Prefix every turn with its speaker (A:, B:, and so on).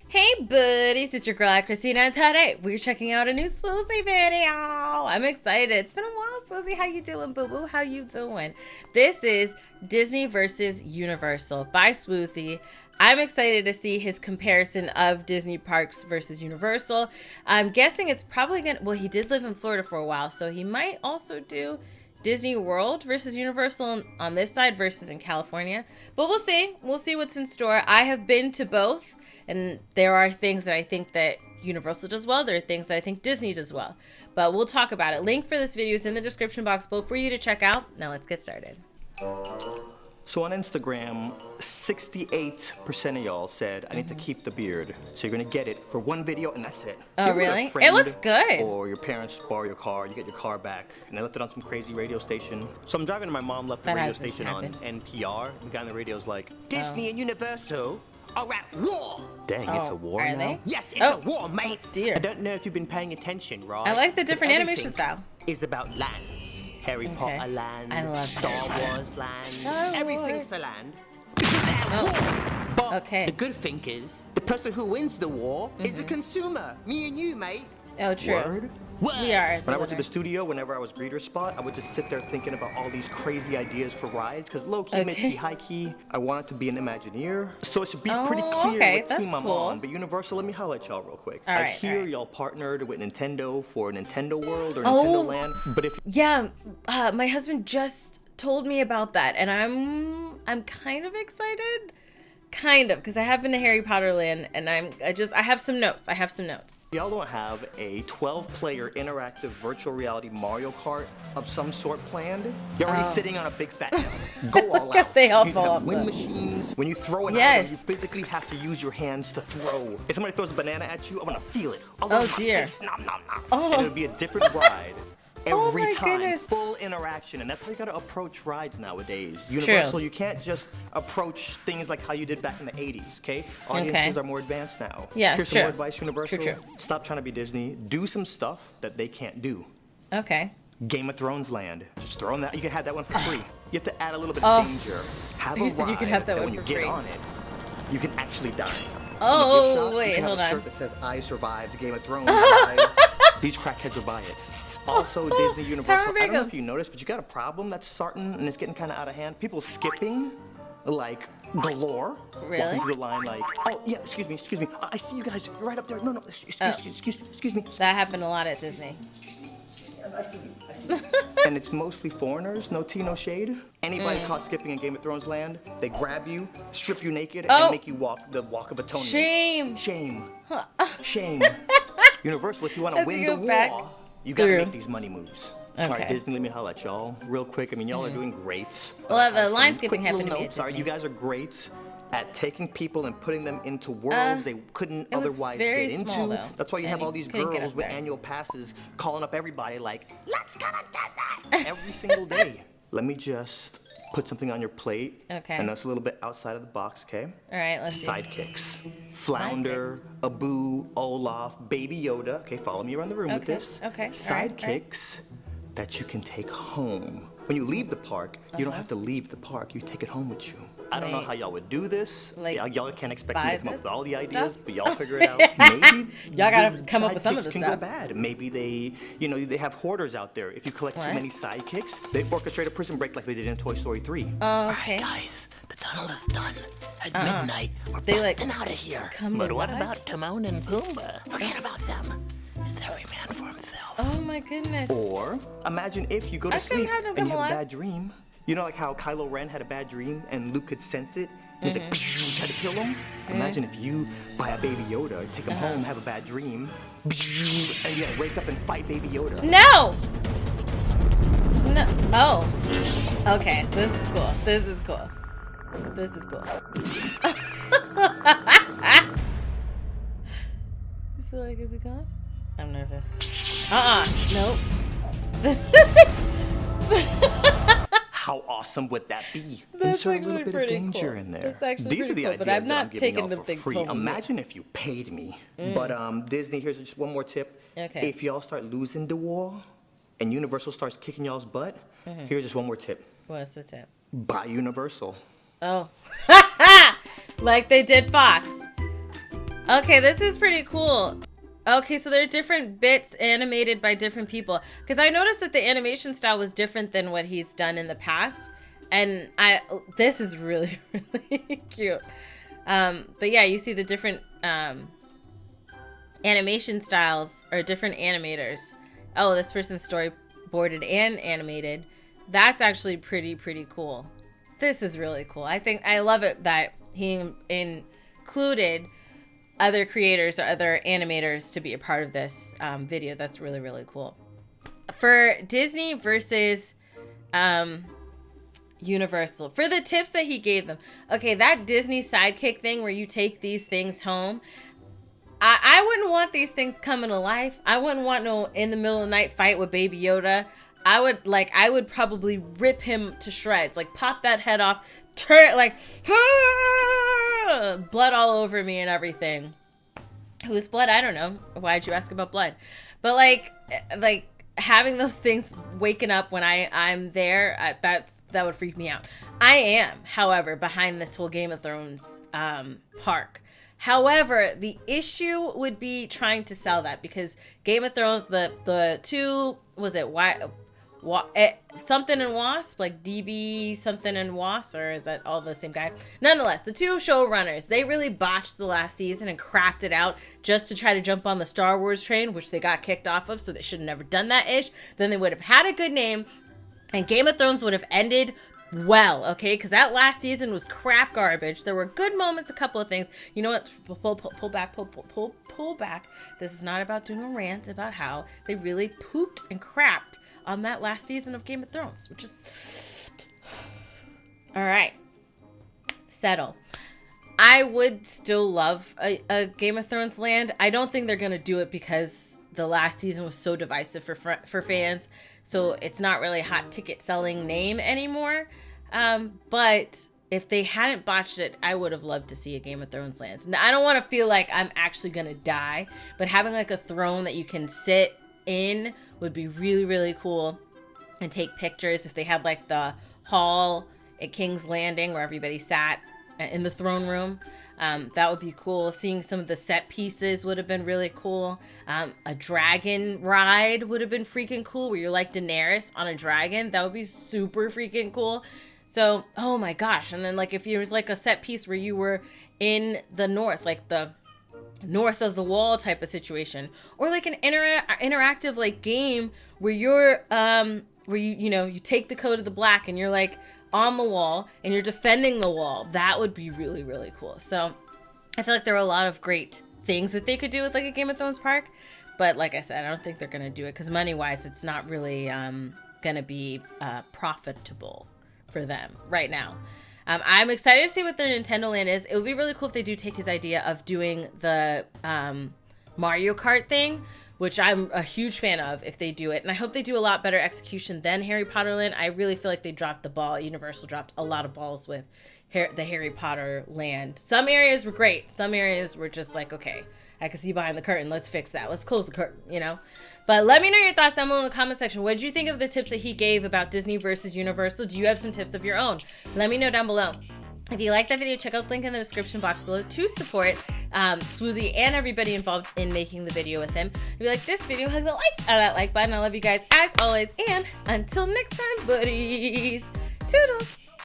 A: Hey buddies, it's your girl Aychristene, and today we're checking out a new sWooZie video. I'm excited. It's been a while, sWooZie. How you doing, boo-boo? How you doing? This is Disney versus Universal by sWooZie. I'm excited to see his comparison of Disney parks versus Universal. I'm guessing it's probably gonna, well, he did live in Florida for a while, so he might also do Disney World versus Universal on this side versus in California. But we'll see. We'll see what's in store. I have been to both. And there are things that I think that Universal does well. There are things that I think Disney does well. But we'll talk about it. Link for this video is in the description box below for you to check out. Now let's get started.
B: So on Instagram, 68% of y'all said, I need to keep the beard. So you're going to get it for one video and that's it.
A: Oh, really? It looks good.
B: Or your parents borrow your car, you get your car back. And they left it on some crazy radio station. So I'm driving and my mom left the radio station on NPR. The guy on the radio is like, Disney and Universal are at war. Dang, it's a war now?
A: They?
B: Yes, it's a war, mate.
A: Oh, dear.
B: I don't know if you've been paying attention, right?
A: I like the different animation style.
B: Is about lands. Harry Potter land,
A: I love
B: Star Wars land,
A: Star
B: everything's
A: Wars.
B: a land. Because they're at war. But the good thing is, the person who wins the war is the consumer. Me and you, mate.
A: Oh, true.
B: Word?
A: We are.
B: When I went to the studio, whenever I was greeter spot, I would just sit there thinking about all these crazy ideas for rides. Because low-key, mid-key, high-key, I wanted to be an Imagineer. So it should be pretty clear what team I'm on. But Universal, let me holler at y'all real quick. I hear y'all partnered with Nintendo for Nintendo World or Nintendo Land. But if
A: my husband just told me about that, and I'm kind of excited. Kind of, because I have been to Harry Potter Land, and I have some notes.
B: y'all don't have a 12-player interactive virtual reality Mario Kart of some sort planned, you're already sitting on a big fat hill. Go all out.
A: They all
B: you
A: fall
B: have
A: off
B: wind
A: though.
B: machines. When you throw an item, you physically have to use your hands to throw. If somebody throws a banana at you, I'm gonna feel it.
A: Oh dear.
B: Nom, nom, nom. And it'll be a different ride. Every time,
A: goodness.
B: full interaction, and that's how you gotta approach rides nowadays. Universal, you can't just approach things like how you did back in the 80s, okay? Audiences are more advanced now.
A: Yeah,
B: Here's some more advice, Universal. Stop trying to be Disney. Do some stuff that they can't do.
A: Okay.
B: Game of Thrones land. Just throw them that. You can have that one for free. You have to add a little bit of danger. Have a ride
A: you can have that one
B: when you
A: for
B: get
A: free.
B: on it, you can actually die.
A: Oh, wait,
B: you can
A: hold
B: have a
A: on.
B: shirt that says, I survived Game of Thrones. Ride. These crackheads will buy it. Also, Disney, Universal, I don't know if you noticed, but you got a problem that's starting and it's getting kind of out of hand. People skipping, like, galore.
A: Really?
B: Walking through the line like, oh, yeah, excuse me. I see you guys right up there. No, excuse me.
A: That happened a lot at Disney.
B: I see you. And it's mostly foreigners, no tea, no shade. Anybody caught skipping in Game of Thrones land, they grab you, strip you naked, and make you walk the walk of atonement. Shame. Universal, if you want to win the war, you gotta make these money moves. All right, Disney, let me holler at y'all real quick. I mean, y'all are doing great.
A: Well, the line skipping happened to me at
B: Disney.
A: Disney.
B: You guys are great at taking people and putting them into worlds they couldn't otherwise get into.
A: Small, though.
B: That's why you have all these girls with annual passes calling up everybody like, let's go to Disney every single day. Let me just put something on your plate.
A: Okay.
B: And that's a little bit outside of the box, okay?
A: All right, let's see.
B: Sidekicks. Flounder, Abu, Olaf, Baby Yoda. Okay, follow me around the room with this.
A: Okay.
B: Sidekicks that you can take home. When you leave the park, you don't have to leave the park. You take it home with you. I don't know how y'all would do this.
A: Like,
B: y'all can't expect me to come up with all the ideas,
A: stuff?
B: but y'all figure it out. Maybe
A: y'all gotta come up with some of the
B: sidekicks can
A: stuff.
B: go bad. Maybe they have hoarders out there. If you collect too many sidekicks, they orchestrate a prison break like they did in Toy Story 3.
A: Okay.
C: All right, guys, the tunnel is done. At midnight, we're busting out of here.
A: But
C: what about Timon and Pumbaa? Forget about them. It's every man for himself.
A: Oh my goodness.
B: Or imagine if you go to sleep
A: have them
B: and you
A: come
B: have a
A: alive.
B: bad dream. You know, like how Kylo Ren had a bad dream and Luke could sense it. He's like, try to kill him. Imagine if you buy a Baby Yoda, take him home, have a bad dream, and you gotta wake up and fight Baby Yoda.
A: No. Oh. Okay. This is cool. So like, is it gone? I'm nervous. Nope.
B: How awesome would that be?
A: That's
B: Insert a
A: actually
B: little bit of
A: pretty
B: danger
A: cool.
B: in there.
A: That's actually
B: These are
A: pretty
B: the
A: cool, but
B: ideas
A: I'm
B: that I'm
A: not
B: giving
A: taking
B: y'all
A: them
B: for
A: things
B: free.
A: home with me.
B: Imagine if you paid me. But Disney, here's just one more tip.
A: Okay.
B: If y'all start losing the war and Universal starts kicking y'all's butt, here's just one more tip.
A: What's the tip?
B: Buy Universal.
A: Oh. Like they did Fox. Okay, this is pretty cool. Okay, so there are different bits animated by different people. Because I noticed that the animation style was different than what he's done in the past. And this is really, really cute. But yeah, you see the different animation styles or different animators. Oh, this person's storyboarded and animated. That's actually pretty cool. This is really cool. I love it that he included other creators or other animators to be a part of this video. That's really, really cool. For Disney versus Universal, for the tips that he gave them. Okay, that Disney sidekick thing where you take these things home. I wouldn't want these things coming to life. I wouldn't want no in the middle of the night fight with Baby Yoda. I would probably rip him to shreds. Like pop that head off, turn like blood all over me and everything. Whose blood? I don't know. Why'd you ask about blood? But like having those things waking up when I'm there, that would freak me out. I am, however, behind this whole Game of Thrones park. However, the issue would be trying to sell that because Game of Thrones, the two, was it something and Wasp, like DB something and Wasp, or is that all the same guy? Nonetheless, the two showrunners, they really botched the last season and crapped it out just to try to jump on the Star Wars train, which they got kicked off of, so they should have never done that ish. Then they would have had a good name, and Game of Thrones would have ended well, okay? Because that last season was crap garbage. There were good moments, a couple of things. You know what? Pull back. This is not about doing a rant about how they really pooped and crapped on that last season of Game of Thrones, which is... All right. Settle. I would still love a Game of Thrones land. I don't think they're going to do it because the last season was so divisive for fans. So it's not really a hot ticket selling name anymore. But if they hadn't botched it, I would have loved to see a Game of Thrones land. Now, I don't want to feel like I'm actually going to die, but having like a throne that you can sit in would be really, really cool, and take pictures. If they had like the hall at King's Landing where everybody sat in the throne room, that would be cool. Seeing some of the set pieces would have been really cool. A dragon ride would have been freaking cool, where you're like Daenerys on a dragon. That would be super freaking cool. So, oh my gosh. And then like if there was like a set piece where you were in the north, like the north of the wall type of situation, or like an interactive like game where you're where you take the Code of the Black and you're like on the wall and you're defending the wall. That would be really, really cool. So I feel like there are a lot of great things that they could do with like a Game of Thrones park, but like I said, I don't think they're gonna do it because money wise it's not really gonna be profitable for them right now. I'm excited to see what their Nintendo Land is. It would be really cool if they do take his idea of doing the Mario Kart thing, which I'm a huge fan of if they do it. And I hope they do a lot better execution than Harry Potter Land. I really feel like they dropped the ball. Universal dropped a lot of balls with the Harry Potter Land. Some areas were great. Some areas were just like, okay, I can see behind the curtain. Let's fix that. Let's close the curtain, you know? But let me know your thoughts down below in the comment section. What did you think of the tips that he gave about Disney versus Universal? Do you have some tips of your own? Let me know down below. If you like that video, check out the link in the description box below to support sWooZie and everybody involved in making the video with him. If you like this video, hit the like out of that like button. I love you guys as always. And until next time, buddies. Toodles.